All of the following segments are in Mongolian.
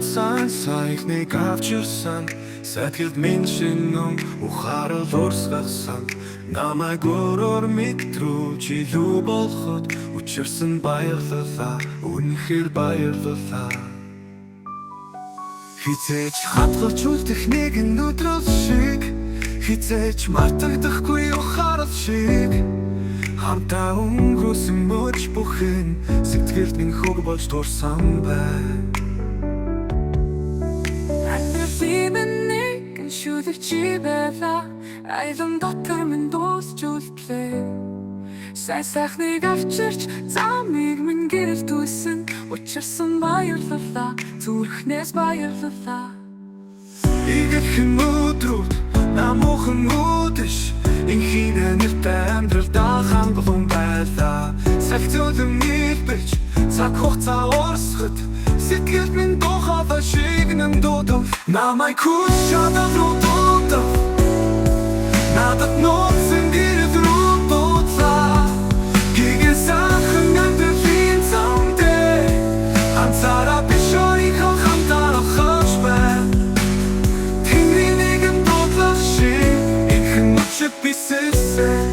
бодсан саяхныг авчирсан сэтгэлд минь шинэн ухаарал урсгасан намайг өөрөөр мэдрүүлж илүү болоход учирсан баярлалаа үнэхээр баярлалаа хизээч хатгалж үлдэх нэгэн өдрөл шиг хизээч мартагдахгүй ухаарал шиг хамтаа өнгөрсөн мөч бүхэн сэтгэлд минь хөг болж турсан байна Шүлэгчи байла айлан дотор минь дуусч үлдлээ Сайн сайхныг авчирч замыг минь гэрэл дүүсэн Учирсан баярлалаа зүрхнээс баярлалаа Игэрхэн өдрүүд намуухан үдэш Инхийнэ нэртэй амьдралдаа хангалуун байлаа Сахицуулан нийлбэж цаг хугацаа урсгад Сэтгэлд минь духава шигнэн дуудав Намайг хүч чадал руу дуудав Надад нууцсан гэрэл рүү дуудлаа Гигэн сайхан амьдралын замдээ Ганцаараа биш өөрийнхөө хамтаар авахж байна Тэнгэрийн нэгэн дуудлага шиг Инхэн мөчөг бисэлсэн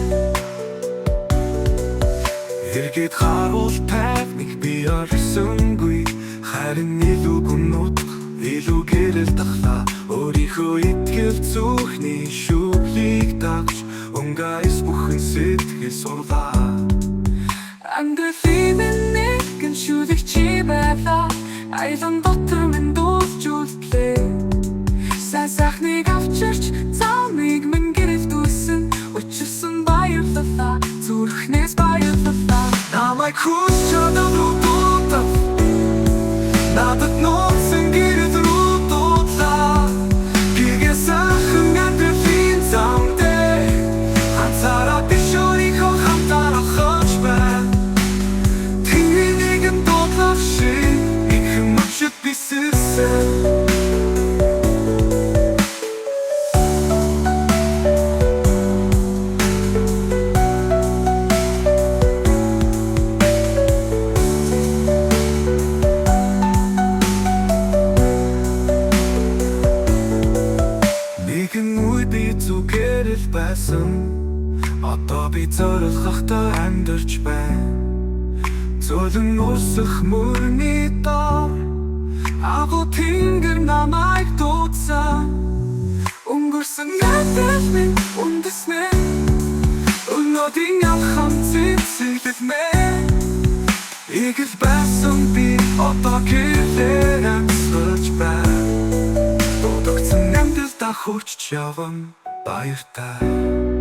Эргээд харуул тайвныг би орсонгүй Харин илүү гүнутх, илүү гэрэл тахлаа Өөрийнхөө итгэл зүрхний шүглийг дагж Унгайс бүхэн сэтгэл сурлаа Амьдралын нэгэн шүлэгчи байлаа Айлан дотор минь дуусч үлдлээ Сайн сайхныг авчирч замыг минь гэрэл дүүсэн Учирсан баярлалаа зүрхнээс баярлалаа Намайг хүч чадал руу дуудав Надад нууцсан гэрэл рүү дуудлаа Гигэн сайхан амьдралын замдээ Ганцаараа биш өөрийнхөө хамтаар авахж байна Тэнгэрийн нэгэн дуудлага шиг Инхэн мөчөг бисэлсэн Зүгээрэл байсан Одоо би зорилгохтой амьдарч байна Зөөлөн усах мөрний дор Агуу тэнгэр намайг дуудсан Өнгөрсөн амьдрал минь үндэснэ Өнөөдрийн алхам цэцэглэлмэ Игэл байсан би одоо гэрлээр амьсгалж байна Дуудагдсан амьдралдаа хурч яван баяртай